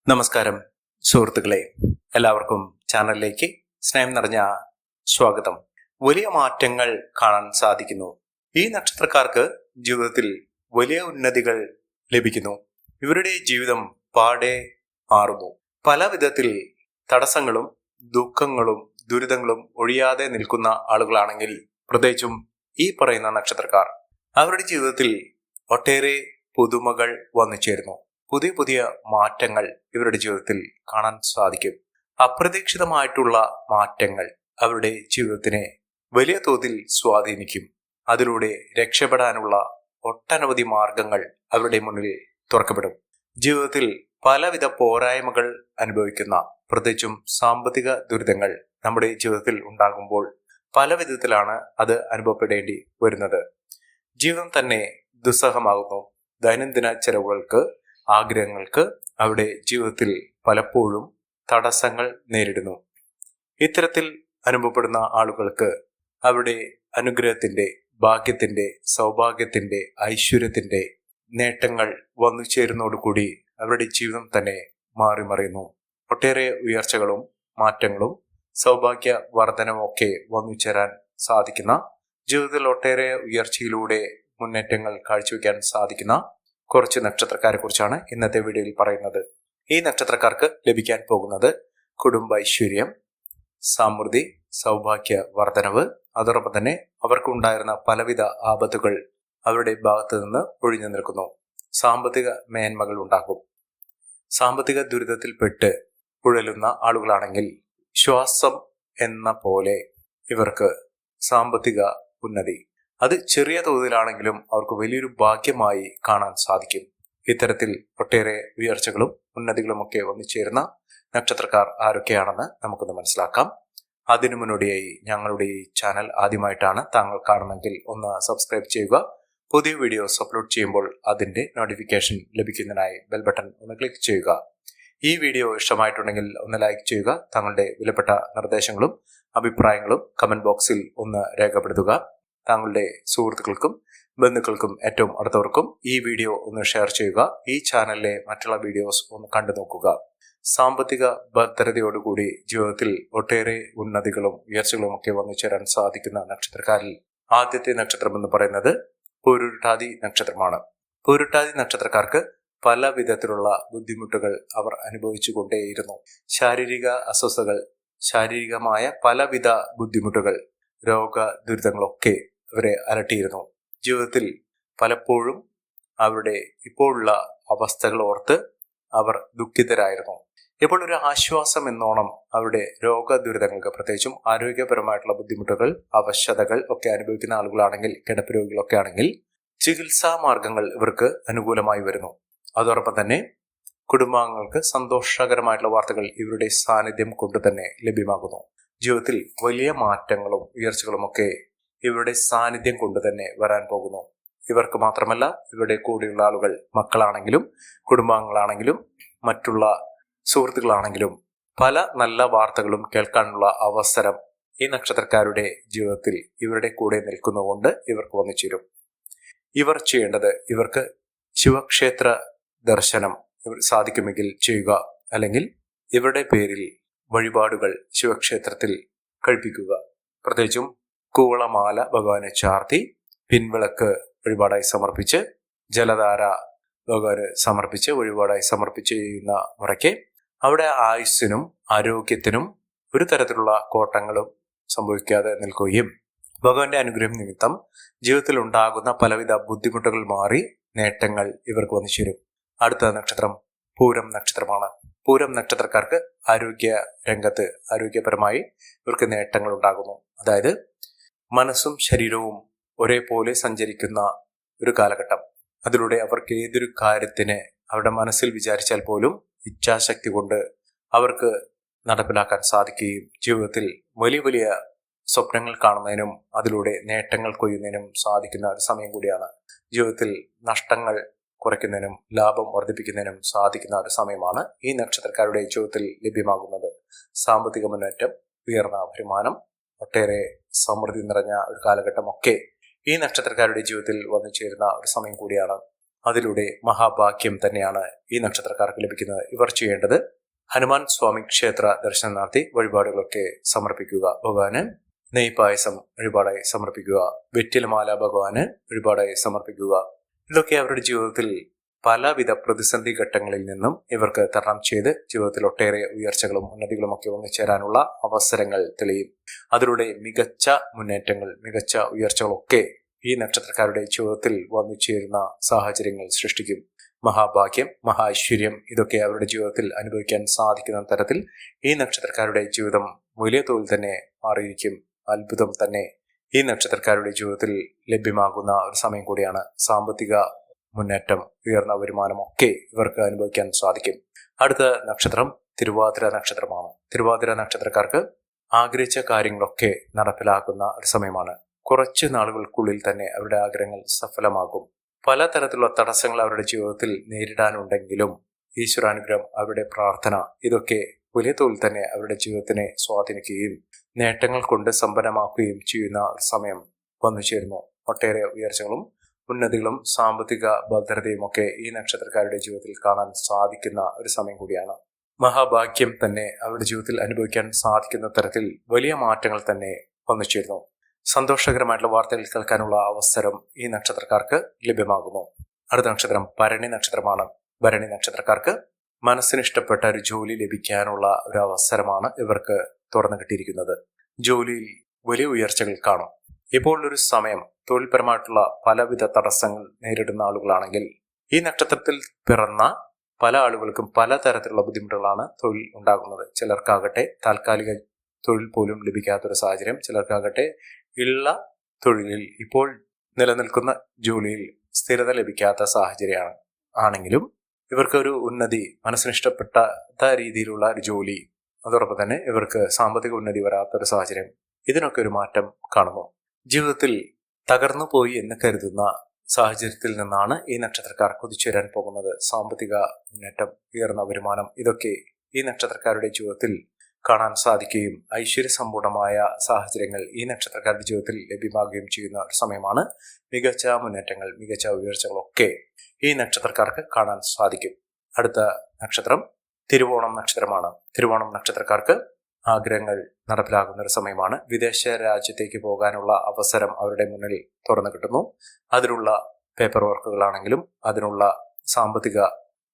നമസ്കാരം സുഹൃത്തുക്കളെ, എല്ലാവർക്കും ചാനലിലേക്ക് സ്നേഹം നിറഞ്ഞ സ്വാഗതം. വലിയ മാറ്റങ്ങൾ കാണാൻ സാധിക്കുന്നു. ഈ നക്ഷത്രക്കാർക്ക് ജീവിതത്തിൽ വലിയ ഉന്നതികൾ ലഭിക്കുന്നു. ഇവരുടെ ജീവിതം പാടെ മാറുന്നു. പല വിധത്തിൽ തടസ്സങ്ങളും ദുഃഖങ്ങളും ദുരിതങ്ങളും ഒഴിയാതെ നിൽക്കുന്ന ആളുകളാണെങ്കിൽ, പ്രത്യേകിച്ചും ഈ പറയുന്ന നക്ഷത്രക്കാർ, അവരുടെ ജീവിതത്തിൽ ഒട്ടേറെ പുതുമകൾ വന്നു ചേരുന്നു. പുതിയ പുതിയ മാറ്റങ്ങൾ ഇവരുടെ ജീവിതത്തിൽ കാണാൻ സാധിക്കും. അപ്രതീക്ഷിതമായിട്ടുള്ള മാറ്റങ്ങൾ അവരുടെ ജീവിതത്തിനെ വലിയ തോതിൽ സ്വാധീനിക്കും. അതിലൂടെ രക്ഷപ്പെടാനുള്ള ഒട്ടനവധി മാർഗങ്ങൾ അവരുടെ മുന്നിൽ തുറക്കപ്പെടും. ജീവിതത്തിൽ പലവിധ പോരായ്മകൾ അനുഭവിക്കുന്ന, പ്രത്യേകിച്ചും സാമ്പത്തിക ദുരിതങ്ങൾ നമ്മുടെ ജീവിതത്തിൽ ഉണ്ടാകുമ്പോൾ പല വിധത്തിലാണ് അത് അനുഭവപ്പെടേണ്ടി വരുന്നത്. ജീവിതം തന്നെ ദുസ്സഹമാകുന്നു. ദൈനംദിന ചെലവുകൾക്ക്, ആഗ്രഹങ്ങൾക്ക് അവരുടെ ജീവിതത്തിൽ പലപ്പോഴും തടസ്സങ്ങൾ നേരിടുന്നു. ഇത്തരത്തിൽ അനുഭവപ്പെടുന്ന ആളുകൾക്ക് അവരുടെ അനുഗ്രഹത്തിന്റെ, ഭാഗ്യത്തിന്റെ, സൗഭാഗ്യത്തിന്റെ, ഐശ്വര്യത്തിന്റെ നേട്ടങ്ങൾ വന്നു ചേരുന്നതോടുകൂടി അവരുടെ ജീവിതം തന്നെ മാറിമറിയുന്നു. ഒട്ടേറെ ഉയർച്ചകളും മാറ്റങ്ങളും സൗഭാഗ്യ വർധനവും ഒക്കെ വന്നു ചേരാൻ സാധിക്കുന്ന, ജീവിതത്തിൽ ഒട്ടേറെ ഉയർച്ചയിലൂടെ മുന്നേറ്റങ്ങൾ കാഴ്ചവെക്കാൻ സാധിക്കുന്ന കുറച്ച് നക്ഷത്രക്കാരെ കുറിച്ചാണ് ഇന്നത്തെ വീഡിയോയിൽ പറയുന്നത്. ഈ നക്ഷത്രക്കാർക്ക് ലഭിക്കാൻ പോകുന്നത് കുടുംബ ഐശ്വര്യം, സമൃദ്ധി, സൗഭാഗ്യ വർധനവ്, അതോടൊപ്പം തന്നെ അവർക്കുണ്ടായിരുന്ന പലവിധ ആപത്തുകൾ അവരുടെ ഭാഗത്ത് നിന്ന് ഒഴിഞ്ഞു നിൽക്കുന്നു. സാമ്പത്തിക മേന്മകൾ ഉണ്ടാകും. സാമ്പത്തിക ദുരിതത്തിൽപ്പെട്ട് ഉഴലുന്ന ആളുകളാണെങ്കിൽ ശ്വാസം എന്ന പോലെ ഇവർക്ക് സാമ്പത്തിക ഉന്നതി, അത് ചെറിയ തോതിലാണെങ്കിലും അവർക്ക് വലിയൊരു ഭാഗ്യമായി കാണാൻ സാധിക്കും. ഇത്തരത്തിൽ ഒട്ടേറെ ഉയർച്ചകളും ഉന്നതികളും ഒക്കെ വന്നു ചേരുന്ന നക്ഷത്രക്കാർ ആരൊക്കെയാണെന്ന് നമുക്കൊന്ന് മനസ്സിലാക്കാം. അതിനു മുന്നോടിയായി ഞങ്ങളുടെ ഈ ചാനൽ ആദ്യമായിട്ടാണ് താങ്കൾ കാണുന്നെങ്കിൽ ഒന്ന് സബ്സ്ക്രൈബ് ചെയ്യുക. പുതിയ വീഡിയോസ് അപ്ലോഡ് ചെയ്യുമ്പോൾ അതിന്റെ നോട്ടിഫിക്കേഷൻ ലഭിക്കുന്നതിനായി ബെൽ ബട്ടൺ ഒന്ന് ക്ലിക്ക് ചെയ്യുക. ഈ വീഡിയോ ഇഷ്ടമായിട്ടുണ്ടെങ്കിൽ ഒന്ന് ലൈക്ക് ചെയ്യുക. താങ്കളുടെ വിലപ്പെട്ട നിർദ്ദേശങ്ങളും അഭിപ്രായങ്ങളും കമന്റ് ബോക്സിൽ ഒന്ന് രേഖപ്പെടുത്തുക. താങ്കളുടെ സുഹൃത്തുക്കൾക്കും ബന്ധുക്കൾക്കും ഏറ്റവും അടുത്തവർക്കും ഈ വീഡിയോ ഒന്ന് ഷെയർ ചെയ്യുക. ഈ ചാനലിലെ മറ്റുള്ള വീഡിയോസ് ഒന്ന് കണ്ടു നോക്കുക. സാമ്പത്തിക ഭദ്രതയോടുകൂടി ജീവിതത്തിൽ ഒട്ടേറെ ഉന്നതികളും ഉയർച്ചകളും ഒക്കെ വന്നു ചേരാൻ സാധിക്കുന്ന നക്ഷത്രക്കാരിൽ ആദ്യത്തെ നക്ഷത്രം എന്ന് പറയുന്നത് പൂരുരുട്ടാതി നക്ഷത്രമാണ്. പൂരുരുട്ടാതി നക്ഷത്രക്കാർക്ക് പല വിധത്തിലുള്ള ബുദ്ധിമുട്ടുകൾ അവർ അനുഭവിച്ചു കൊണ്ടേയിരുന്നു. ശാരീരിക അസ്വസ്ഥതകൾ, ശാരീരികമായ പലവിധ ബുദ്ധിമുട്ടുകൾ, രോഗ ദുരിതങ്ങളൊക്കെ അവരെ അലട്ടിയിരുന്നു. ജീവിതത്തിൽ പലപ്പോഴും അവരുടെ ഇപ്പോഴുള്ള അവസ്ഥകൾ ഓർത്ത് അവർ ദുഃഖിതരായിരുന്നു. ഇപ്പോൾ ഒരു ആശ്വാസം എന്നോണം അവരുടെ രോഗ ദുരിതങ്ങൾക്ക്, പ്രത്യേകിച്ചും ആരോഗ്യപരമായിട്ടുള്ള ബുദ്ധിമുട്ടുകൾ, അവശതകൾ ഒക്കെ അനുഭവിക്കുന്ന ആളുകളാണെങ്കിൽ, കിടപ്പ് രോഗികളൊക്കെ ആണെങ്കിൽ ചികിത്സാ മാർഗങ്ങൾ ഇവർക്ക് അനുകൂലമായി വരുന്നു. അതോടൊപ്പം തന്നെ കുടുംബാംഗങ്ങൾക്ക് സന്തോഷകരമായിട്ടുള്ള വാർത്തകൾ ഇവരുടെ സാന്നിധ്യം കൊണ്ട് തന്നെ ലഭ്യമാകുന്നു. ജീവിതത്തിൽ വലിയ മാറ്റങ്ങളും ഉയർച്ചകളും ഒക്കെ ഇവരുടെ സാന്നിധ്യം കൊണ്ട് തന്നെ വരാൻ പോകുന്നു. ഇവർക്ക് മാത്രമല്ല, ഇവരുടെ കൂടെയുള്ള ആളുകൾ, മക്കളാണെങ്കിലും കുടുംബാംഗങ്ങളാണെങ്കിലും മറ്റുള്ള സുഹൃത്തുക്കളാണെങ്കിലും പല നല്ല വാർത്തകളും കേൾക്കാനുള്ള അവസരം ഈ നക്ഷത്രക്കാരുടെ ജീവിതത്തിൽ ഇവരുടെ കൂടെ നിൽക്കുന്നതുകൊണ്ട് ഇവർക്ക് വന്നു ചേരും. ഇവർ ചെയ്യേണ്ടത്, ഇവർക്ക് ശിവക്ഷേത്ര ദർശനം സാധിക്കുമെങ്കിൽ ചെയ്യുക, അല്ലെങ്കിൽ ഇവരുടെ പേരിൽ വഴിപാടുകൾ ശിവക്ഷേത്രത്തിൽ കഴിപ്പിക്കുക. പ്രത്യേകിച്ചും കൂവളമാല ഭഗവാനെ ചാർത്തി പിൻവിളക്ക് വഴിപാടായി സമർപ്പിച്ച്, ജലധാര ഭഗവാന് സമർപ്പിച്ച് വഴിപാടായി സമർപ്പിച്ച് ചെയ്യുന്ന മുറയ്ക്ക് അവിടെ ആയുസ്സിനും ആരോഗ്യത്തിനും ഒരു തരത്തിലുള്ള കോട്ടങ്ങളും സംഭവിക്കാതെ നിൽക്കുകയും ഭഗവാന്റെ അനുഗ്രഹം നിമിത്തം ജീവിതത്തിൽ ഉണ്ടാകുന്ന പലവിധ ബുദ്ധിമുട്ടുകൾ മാറി നേട്ടങ്ങൾ ഇവർക്ക് വന്നു ചേരും. അടുത്ത നക്ഷത്രം പൂരം നക്ഷത്രമാണ്. പൂരം നക്ഷത്രക്കാർക്ക് ആരോഗ്യ രംഗത്ത്, ആരോഗ്യപരമായി ഇവർക്ക് നേട്ടങ്ങൾ ഉണ്ടാകുന്നു. അതായത് മനസ്സും ശരീരവും ഒരേപോലെ സഞ്ചരിക്കുന്ന ഒരു കാലഘട്ടം. അതിലൂടെ അവർക്ക് ഏതൊരു കാര്യത്തിന് അവരുടെ മനസ്സിൽ വിചാരിച്ചാൽ പോലും ഇച്ഛാശക്തി കൊണ്ട് അവർക്ക് നടപ്പിലാക്കാൻ സാധിക്കുകയും ജീവിതത്തിൽ വലിയ വലിയ സ്വപ്നങ്ങൾ കാണുന്നതിനും അതിലൂടെ നേട്ടങ്ങൾ കൊയ്യുന്നതിനും സാധിക്കുന്ന ഒരു സമയം കൂടിയാണ്. ജീവിതത്തിൽ നഷ്ടങ്ങൾ കുറയ്ക്കുന്നതിനും ലാഭം വർദ്ധിപ്പിക്കുന്നതിനും സാധിക്കുന്ന ഒരു സമയമാണ് ഈ നക്ഷത്രക്കാരുടെ ജീവിതത്തിൽ ലഭ്യമാകുന്നത്. സാമ്പത്തിക മുന്നേറ്റം, ഉയർന്ന വരുമാനം, ഒട്ടേറെ സമൃദ്ധി നിറഞ്ഞ ഒരു കാലഘട്ടമൊക്കെ ഈ നക്ഷത്രക്കാരുടെ ജീവിതത്തിൽ വന്നു ചേരുന്ന ഒരു സമയം കൂടിയാണ്. അതിലൂടെ മഹാഭാഗ്യം തന്നെയാണ് ഈ നക്ഷത്രക്കാർക്ക് ലഭിക്കുന്നത്. ഇവർ ചെയ്യേണ്ടത് ഹനുമാൻ സ്വാമി ക്ഷേത്ര ദർശനം നടത്തി വഴിപാടുകളൊക്കെ സമർപ്പിക്കുക. ഭഗവാന് നെയ്പായസം വഴിപാടായി സമർപ്പിക്കുക. വെറ്റിലമാല ഭഗവാന് വഴിപാടായി സമർപ്പിക്കുക. ഇതൊക്കെ അവരുടെ ജീവിതത്തിൽ പലവിധ പ്രതിസന്ധി ഘട്ടങ്ങളിൽ നിന്നും ഇവർക്ക് തരണം ചെയ്ത് ജീവിതത്തിൽ ഒട്ടേറെ ഉയർച്ചകളും ഉന്നതികളും ഒക്കെ വന്നുചേരാനുള്ള അവസരങ്ങൾ തെളിയും. അതിലൂടെ മികച്ച മുന്നേറ്റങ്ങൾ, മികച്ച ഉയർച്ചകളൊക്കെ ഈ നക്ഷത്രക്കാരുടെ ജീവിതത്തിൽ വന്നു ചേരുന്ന സാഹചര്യങ്ങൾ സൃഷ്ടിക്കും. മഹാഭാഗ്യം, മഹാഐശ്വര്യം ഇതൊക്കെ അവരുടെ ജീവിതത്തിൽ അനുഭവിക്കാൻ സാധിക്കുന്ന തരത്തിൽ ഈ നക്ഷത്രക്കാരുടെ ജീവിതം വലിയ തോതിൽ തന്നെ മാറിയിരിക്കും. അത്ഭുതം തന്നെ ഈ നക്ഷത്രക്കാരുടെ ജീവിതത്തിൽ ലഭ്യമാകുന്ന ഒരു സമയം കൂടിയാണ്. സാമ്പത്തിക മുന്നേറ്റം, ഉയർന്ന വരുമാനമൊക്കെ ഇവർക്ക് അനുഭവിക്കാൻ സാധിക്കും. അടുത്ത നക്ഷത്രം തിരുവാതിര നക്ഷത്രമാണ്. തിരുവാതിര നക്ഷത്രക്കാർക്ക് ആഗ്രഹിച്ച കാര്യങ്ങളൊക്കെ നടപ്പിലാക്കുന്ന ഒരു സമയമാണ്. കുറച്ച് നാളുകൾക്കുള്ളിൽ തന്നെ അവരുടെ ആഗ്രഹങ്ങൾ സഫലമാകും. പലതരത്തിലുള്ള തടസ്സങ്ങൾ അവരുടെ ജീവിതത്തിൽ നേരിടാനുണ്ടെങ്കിലും ഈശ്വരാനുഗ്രഹം, അവരുടെ പ്രാർത്ഥന ഇതൊക്കെ വലിയ തോതിൽ തന്നെ അവരുടെ ജീവിതത്തിനെ സ്വാധീനിക്കുകയും നേട്ടങ്ങൾ കൊണ്ട് സമ്പന്നമാക്കുകയും ചെയ്യുന്ന ഒരു സമയം വന്നു ചേരുന്നു. ഒട്ടേറെ ഉയർച്ചകളും ഉന്നതികളും സാമ്പത്തിക ഭദ്രതയും ഒക്കെ ഈ നക്ഷത്രക്കാരുടെ ജീവിതത്തിൽ കാണാൻ സാധിക്കുന്ന ഒരു സമയം കൂടിയാണ്. മഹാഭാഗ്യം തന്നെ അവരുടെ ജീവിതത്തിൽ അനുഭവിക്കാൻ സാധിക്കുന്ന തരത്തിൽ വലിയ മാറ്റങ്ങൾ തന്നെ വന്നു ചേരുന്നു. സന്തോഷകരമായിട്ടുള്ള വാർത്തകൾ കേൾക്കാനുള്ള അവസരം ഈ നക്ഷത്രക്കാർക്ക് ലഭ്യമാകുന്നു. അടുത്ത നക്ഷത്രം ഭരണി നക്ഷത്രമാണ്. ഭരണി നക്ഷത്രക്കാർക്ക് മനസ്സിനിഷ്ടപ്പെട്ട ഒരു ജോലി ലഭിക്കാനുള്ള ഒരു അവസരമാണ് ഇവർക്ക് തുറന്നു കിട്ടിയിരിക്കുന്നത്. ജോലിയിൽ വലിയ ഉയർച്ചകൾ കാണും. ഇപ്പോൾ ഒരു സമയം തൊഴിൽപരമായിട്ടുള്ള പലവിധ തടസ്സങ്ങൾ നേരിടുന്ന ആളുകളാണെങ്കിൽ ഈ നക്ഷത്രത്തിൽ പിറന്ന പല ആളുകൾക്കും പലതരത്തിലുള്ള ബുദ്ധിമുട്ടുകളാണ് തൊഴിൽ ഉണ്ടാകുന്നത്. ചിലർക്കാകട്ടെ താൽക്കാലിക തൊഴിൽ പോലും ലഭിക്കാത്തൊരു സാഹചര്യം, ചിലർക്കാകട്ടെ ഉള്ള തൊഴിലിൽ, ഇപ്പോൾ നിലനിൽക്കുന്ന ജോലിയിൽ സ്ഥിരത ലഭിക്കാത്ത സാഹചര്യമാണ്. ആണെങ്കിലും ഇവർക്ക് ഒരു ഉന്നതി, മനസ്സിനിഷ്ടപ്പെട്ട രീതിയിലുള്ള ഒരു ജോലി, അതോടൊപ്പം തന്നെ ഇവർക്ക് സാമ്പത്തിക ഉന്നതി വരാത്തൊരു സാഹചര്യം, ഇതിനൊക്കെ ഒരു മാറ്റം കാണുന്നു. ജീവിതത്തിൽ തകർന്നു പോയി എന്ന് കരുതുന്ന സാഹചര്യത്തിൽ നിന്നാണ് ഈ നക്ഷത്രക്കാർ കുതിച്ചുവരാൻ പോകുന്നത്. സാമ്പത്തിക മുന്നേറ്റം, ഉയർന്ന വരുമാനം ഇതൊക്കെ ഈ നക്ഷത്രക്കാരുടെ ജീവിതത്തിൽ കാണാൻ സാധിക്കുകയും ഐശ്വര്യസമ്പൂർണമായ സാഹചര്യങ്ങൾ ഈ നക്ഷത്രക്കാരുടെ ജീവിതത്തിൽ ലഭ്യമാകുകയും ചെയ്യുന്ന ഒരു സമയമാണ്. മികച്ച മുന്നേറ്റങ്ങൾ, മികച്ച ഉയർച്ചകളൊക്കെ ഈ നക്ഷത്രക്കാർക്ക് കാണാൻ സാധിക്കും. അടുത്ത നക്ഷത്രം തിരുവോണം നക്ഷത്രമാണ്. തിരുവോണം നക്ഷത്രക്കാർക്ക് ആഗ്രഹങ്ങൾ നടപ്പിലാകുന്ന ഒരു സമയമാണ്. വിദേശ രാജ്യത്തേക്ക് പോകാനുള്ള അവസരം അവരുടെ മുന്നിൽ തുറന്നു കിട്ടുന്നു. അതിനുള്ള പേപ്പർ വർക്കുകളാണെങ്കിലും അതിനുള്ള സാമ്പത്തിക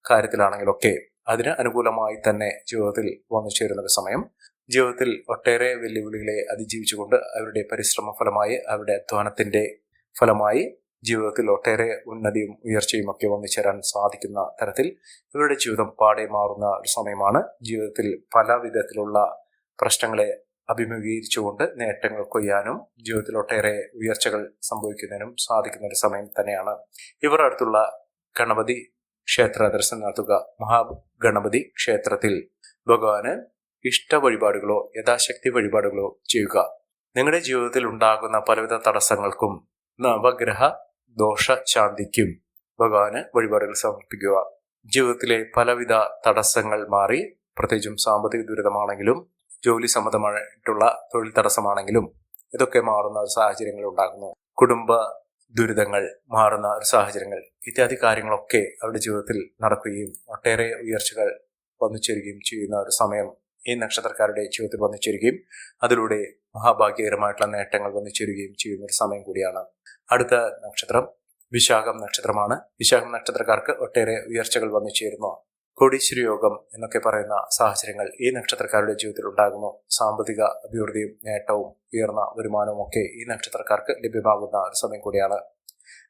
കാര്യത്തിലാണെങ്കിലും ഒക്കെ അതിന് അനുകൂലമായി തന്നെ ജീവിതത്തിൽ വന്നു ചേരുന്ന ഒരു സമയം. ജീവിതത്തിൽ ഒട്ടേറെ വെല്ലുവിളികളെ അതിജീവിച്ചുകൊണ്ട് അവരുടെ പരിശ്രമ ഫലമായി, അവരുടെ അധ്വാനത്തിന്റെ ഫലമായി ജീവിതത്തിൽ ഒട്ടേറെ ഉന്നതിയും ഉയർച്ചയും ഒക്കെ വന്നു ചേരാൻ സാധിക്കുന്ന തരത്തിൽ ഇവരുടെ ജീവിതം പാടെ മാറുന്ന ഒരു സമയമാണ്. ജീവിതത്തിൽ പല വിധത്തിലുള്ള പ്രശ്നങ്ങളെ അഭിമുഖീകരിച്ചുകൊണ്ട് നേട്ടങ്ങൾ കൊയ്യാനും ജീവിതത്തിൽ ഒട്ടേറെ ഉയർച്ചകൾ സംഭവിക്കുന്നതിനും സാധിക്കുന്ന ഒരു സമയം തന്നെയാണ്. ഇവർ അടുത്തുള്ള ഗണപതി ക്ഷേത്ര ദർശനം നടത്തുക. മഹാഗണപതി ക്ഷേത്രത്തിൽ ഭഗവാന് ഇഷ്ട വഴിപാടുകളോ യഥാശക്തി വഴിപാടുകളോ ചെയ്യുക. നിങ്ങളുടെ ജീവിതത്തിൽ ഉണ്ടാകുന്ന പലവിധ തടസ്സങ്ങൾക്കും നവഗ്രഹ ദോഷ ശാന്തിക്കും ഭഗവാന് വഴിപാടുകൾ സമർപ്പിക്കുക. ജീവിതത്തിലെ പലവിധ തടസ്സങ്ങൾ മാറി, പ്രത്യേകിച്ചും സാമ്പത്തിക ദുരിതമാണെങ്കിലും ജോലി സംബന്ധമായിട്ടുള്ള തൊഴിൽ തടസ്സമാണെങ്കിലും ഇതൊക്കെ മാറുന്ന സാഹചര്യങ്ങൾ ഉണ്ടാകുന്നു. കുടുംബ ദുരിതങ്ങൾ മാറുന്ന ഒരു സാഹചര്യങ്ങൾ ഇത്യാദി കാര്യങ്ങളൊക്കെ അവരുടെ ജീവിതത്തിൽ നടക്കുകയും ഒട്ടേറെ ഉയർച്ചകൾ വന്നു ചേരുകയും ചെയ്യുന്ന ഒരു സമയം ഈ നക്ഷത്രക്കാരുടെ ജീവിതത്തിൽ വന്നു ചേരുകയും അതിലൂടെ മഹാഭാഗ്യകരമായിട്ടുള്ള നേട്ടങ്ങൾ വന്നു ചേരുകയും ചെയ്യുന്ന ഒരു സമയം കൂടിയാണ്. അടുത്ത നക്ഷത്രം വിശാഖം നക്ഷത്രമാണ്. വിശാഖം നക്ഷത്രക്കാർക്ക് ഒട്ടേറെ ഉയർച്ചകൾ വന്നു ചേരുന്നു. കോടീശ്വര യോഗം എന്നൊക്കെ പറയുന്ന സാഹചര്യങ്ങൾ ഈ നക്ഷത്രക്കാരുടെ ജീവിതത്തിൽ ഉണ്ടാകുന്നു. സാമ്പത്തിക അഭിവൃദ്ധിയും നേട്ടവും ഉയർന്ന വരുമാനവും ഒക്കെ ഈ നക്ഷത്രക്കാർക്ക് ലഭ്യമാകുന്ന ഒരു സമയം കൂടിയാണ്.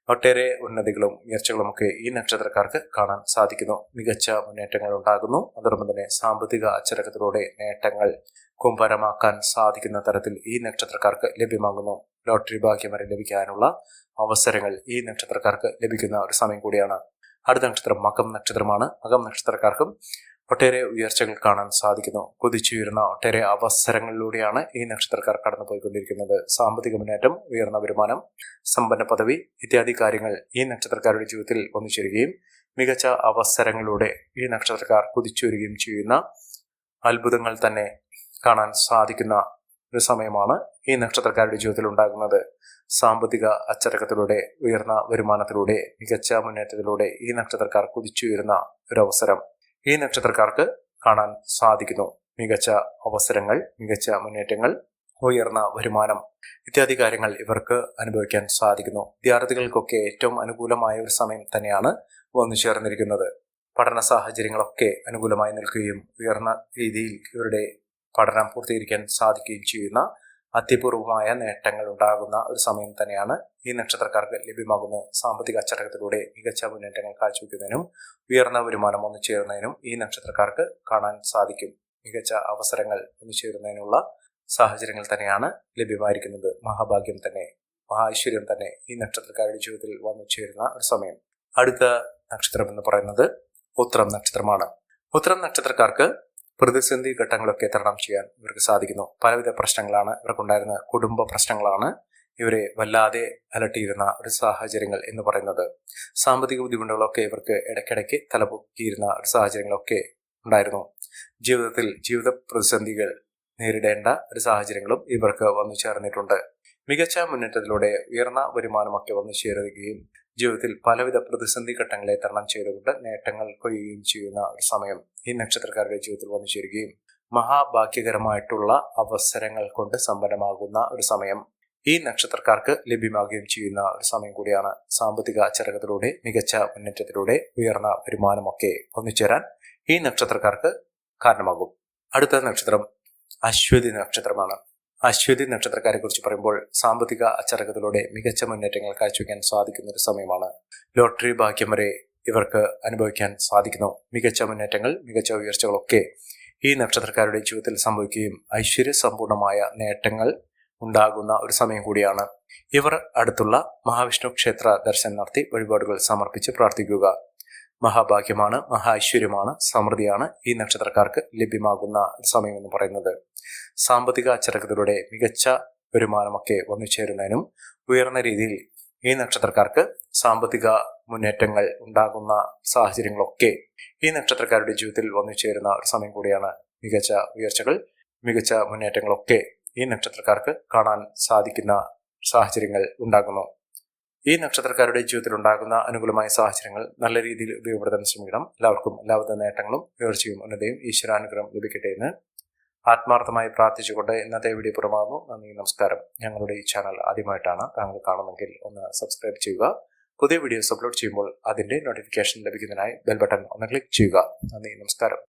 ഒട്ടേറെ ഉന്നതികളും ഉയർച്ചകളും ഒക്കെ ഈ നക്ഷത്രക്കാർക്ക് കാണാൻ സാധിക്കുന്നു. മികച്ച മുന്നേറ്റങ്ങൾ ഉണ്ടാകുന്നു. അതോടൊപ്പം തന്നെ സാമ്പത്തിക അച്ചടക്കത്തിലൂടെ നേട്ടങ്ങൾ കുംഭരമാക്കാൻ സാധിക്കുന്ന തരത്തിൽ ഈ നക്ഷത്രക്കാർക്ക് ലഭ്യമാകുന്നു. ലോട്ടറി ഭാഗ്യം വരെ ലഭിക്കാനുള്ള അവസരങ്ങൾ ഈ നക്ഷത്രക്കാർക്ക് ലഭിക്കുന്ന ഒരു സമയം കൂടിയാണ്. അടുത്ത നക്ഷത്രം മകം നക്ഷത്രമാണ്. മകം നക്ഷത്രക്കാർക്കും ഒട്ടേറെ ഉയർച്ചകൾ കാണാൻ സാധിക്കുന്നു. കുതിച്ചുയരുന്ന ഒട്ടേറെ അവസരങ്ങളിലൂടെയാണ് ഈ നക്ഷത്രക്കാർ കടന്നുപോയിക്കൊണ്ടിരിക്കുന്നത്. സാമ്പത്തിക മുന്നേറ്റം, ഉയർന്ന വരുമാനം, സമ്പന്ന പദവി ഇത്യാദി കാര്യങ്ങൾ ഈ നക്ഷത്രക്കാരുടെ ജീവിതത്തിൽ വന്നു ചേരുകയും മികച്ച അവസരങ്ങളിലൂടെ ഈ നക്ഷത്രക്കാർ കുതിച്ചുയരുകയും ചെയ്യുന്ന അത്ഭുതങ്ങൾ തന്നെ കാണാൻ സാധിക്കുന്ന ഒരു സമയമാണ് ഈ നക്ഷത്രക്കാരുടെ ജീവിതത്തിൽ ഉണ്ടാകുന്നത്. സാമ്പത്തിക അച്ചടക്കത്തിലൂടെ, ഉയർന്ന വരുമാനത്തിലൂടെ, മികച്ച മുന്നേറ്റത്തിലൂടെ ഈ നക്ഷത്രക്കാർ കുതിച്ചുയരുന്ന ഒരു അവസരം ഈ നക്ഷത്രക്കാർക്ക് കാണാൻ സാധിക്കുന്നു. മികച്ച അവസരങ്ങൾ, മികച്ച മുന്നേറ്റങ്ങൾ, ഉയർന്ന വരുമാനം ഇത്യാദി കാര്യങ്ങൾ ഇവർക്ക് അനുഭവിക്കാൻ സാധിക്കുന്നു. വിദ്യാർത്ഥികൾക്കൊക്കെ ഏറ്റവും അനുകൂലമായ ഒരു സമയം തന്നെയാണ് വന്നു ചേർന്നിരിക്കുന്നത്. പഠന സാഹചര്യങ്ങളൊക്കെ അനുകൂലമായി നിൽക്കുകയും ഉയർന്ന രീതിയിൽ ഇവരുടെ പഠനം പൂർത്തീകരിക്കാൻ സാധിക്കുകയും ചെയ്യുന്ന അത്യപൂർവമായ നേട്ടങ്ങൾ ഉണ്ടാകുന്ന ഒരു സമയം തന്നെയാണ് ഈ നക്ഷത്രക്കാർക്ക് ലഭ്യമാകുന്നത്. സാമ്പത്തിക അച്ചടക്കത്തിലൂടെ മികച്ച മുന്നേറ്റങ്ങൾ കാഴ്ചവെക്കുന്നതിനും ഉയർന്ന വരുമാനം വന്നു ചേരുന്നതിനും ഈ നക്ഷത്രക്കാർക്ക് കാണാൻ സാധിക്കും. മികച്ച അവസരങ്ങൾ വന്നു ചേരുന്നതിനുള്ള സാഹചര്യങ്ങൾ തന്നെയാണ് ലഭ്യമായിരിക്കുന്നത്. മഹാഭാഗ്യം തന്നെ, മഹാഐശ്വര്യം തന്നെ ഈ നക്ഷത്രക്കാരുടെ ജീവിതത്തിൽ വന്നു ചേരുന്ന ഒരു സമയം. അടുത്ത നക്ഷത്രം എന്ന് പറയുന്നത് ഉത്രം നക്ഷത്രമാണ്. ഉത്രം നക്ഷത്രക്കാർക്ക് പ്രതിസന്ധി ഘട്ടങ്ങളൊക്കെ തരണം ചെയ്യാൻ ഇവർക്ക് സാധിക്കുന്നു. പലവിധ പ്രശ്നങ്ങളാണ് ഇവർക്കുണ്ടായിരുന്നത്. കുടുംബ പ്രശ്നങ്ങളാണ് ഇവരെ വല്ലാതെ അലട്ടിയിരുന്ന ഒരു സാഹചര്യങ്ങൾ എന്ന് പറയുന്നത്. സാമ്പത്തിക ബുദ്ധിമുട്ടുകളൊക്കെ ഇവർക്ക് ഇടയ്ക്കിടയ്ക്ക് തലപൊക്കിയിരുന്ന ഒരു സാഹചര്യങ്ങളൊക്കെ ഉണ്ടായിരുന്നു. ജീവിത പ്രതിസന്ധികൾ നേരിടേണ്ട ഒരു സാഹചര്യങ്ങളും ഇവർക്ക് വന്നു ചേർന്നിട്ടുണ്ട്. മികച്ച മുന്നേറ്റത്തിലൂടെ ഉയർന്ന വരുമാനമൊക്കെ വന്നു ചേരുകയും ജീവിതത്തിൽ പലവിധ പ്രതിസന്ധി ഘട്ടങ്ങളെ തരണം ചെയ്തുകൊണ്ട് നേട്ടങ്ങൾ കൊയ്യുകയും ചെയ്യുന്ന ഒരു സമയം ഈ നക്ഷത്രക്കാരുടെ ജീവിതത്തിൽ വന്നു ചേരുകയും മഹാഭാഗ്യകരമായിട്ടുള്ള അവസരങ്ങൾ കൊണ്ട് സമ്പന്നമാകുന്ന ഒരു സമയം ഈ നക്ഷത്രക്കാർക്ക് ലഭ്യമാകുകയും ചെയ്യുന്ന ഒരു സമയം കൂടിയാണ്. സാമ്പത്തിക അച്ചടക്കത്തിലൂടെ, മികച്ച മുന്നേറ്റത്തിലൂടെ ഉയർന്ന വരുമാനമൊക്കെ ഒന്നുചേരാൻ ഈ നക്ഷത്രക്കാർക്ക് കാരണമാകും. അടുത്ത നക്ഷത്രം അശ്വതി നക്ഷത്രമാണ്. അശ്വതി നക്ഷത്രക്കാരെ കുറിച്ച് പറയുമ്പോൾ സാമ്പത്തിക അച്ചടക്കത്തിലൂടെ മികച്ച മുന്നേറ്റങ്ങൾ കാഴ്ചവെക്കാൻ സാധിക്കുന്ന ഒരു സമയമാണ്. ലോട്ടറി ഭാഗ്യം വരെ ഇവർക്ക് അനുഭവിക്കാൻ സാധിക്കുന്നു. മികച്ച മുന്നേറ്റങ്ങൾ, മികച്ച ഉയർച്ചകളൊക്കെ ഈ നക്ഷത്രക്കാരുടെ ജീവിതത്തിൽ സംഭവിക്കുകയും ഐശ്വര്യ സമ്പൂർണമായ നേട്ടങ്ങൾ ഉണ്ടാകുന്ന ഒരു സമയം കൂടിയാണ്. ഇവർ അടുത്തുള്ള മഹാവിഷ്ണു ക്ഷേത്ര ദർശനം നടത്തി വഴിപാടുകൾ സമർപ്പിച്ച് പ്രാർത്ഥിക്കുക. മഹാഭാഗ്യമാണ്, മഹാ ഐശ്വര്യമാണ്, സമൃദ്ധിയാണ് ഈ നക്ഷത്രക്കാർക്ക് ലഭ്യമാകുന്ന സമയം എന്ന് പറയുന്നത്. സാമ്പത്തിക അച്ചടക്കത്തിലൂടെ മികച്ച വരുമാനമൊക്കെ വന്നു ചേരുന്നതിനും ഉയർന്ന രീതിയിൽ ഈ നക്ഷത്രക്കാർക്ക് സാമ്പത്തിക മുന്നേറ്റങ്ങൾ ഉണ്ടാകുന്ന സാഹചര്യങ്ങളൊക്കെ ഈ നക്ഷത്രക്കാരുടെ ജീവിതത്തിൽ വന്നു ചേരുന്ന ഒരു സമയം കൂടിയാണ്. മികച്ച ഉയർച്ചകൾ, മികച്ച മുന്നേറ്റങ്ങളൊക്കെ ഈ നക്ഷത്രക്കാർക്ക് കാണാൻ സാധിക്കുന്ന സാഹചര്യങ്ങൾ ഉണ്ടാകുന്നു. ഈ നക്ഷത്രക്കാരുടെ ജീവിതത്തിൽ ഉണ്ടാകുന്ന അനുകൂലമായ സാഹചര്യങ്ങൾ നല്ല രീതിയിൽ ഉപയോഗപ്പെടുത്താൻ ശ്രമിക്കണം. എല്ലാവർക്കും എല്ലാവിധ നേട്ടങ്ങളും ഉയർച്ചയും ഉന്നതയും ഈശ്വരാനുഗ്രഹം ലഭിക്കട്ടെ എന്ന് ആത്മാർത്ഥമായി പ്രാർത്ഥിച്ചുകൊണ്ട് ഇന്നത്തെ വീഡിയോ പുറമാകുന്നു. നന്ദി, നമസ്കാരം. ഞങ്ങളുടെ ഈ ചാനൽ ആദ്യമായിട്ടാണ് താങ്കൾ കാണുമെങ്കിൽ ഒന്ന് സബ്സ്ക്രൈബ് ചെയ്യുക. പുതിയ വീഡിയോസ് അപ്ലോഡ് ചെയ്യുമ്പോൾ അതിന്റെ നോട്ടിഫിക്കേഷൻ ലഭിക്കുന്നതിനായി ബെൽ ബട്ടൺ ഒന്ന് ക്ലിക്ക് ചെയ്യുക. നന്ദി, നമസ്കാരം.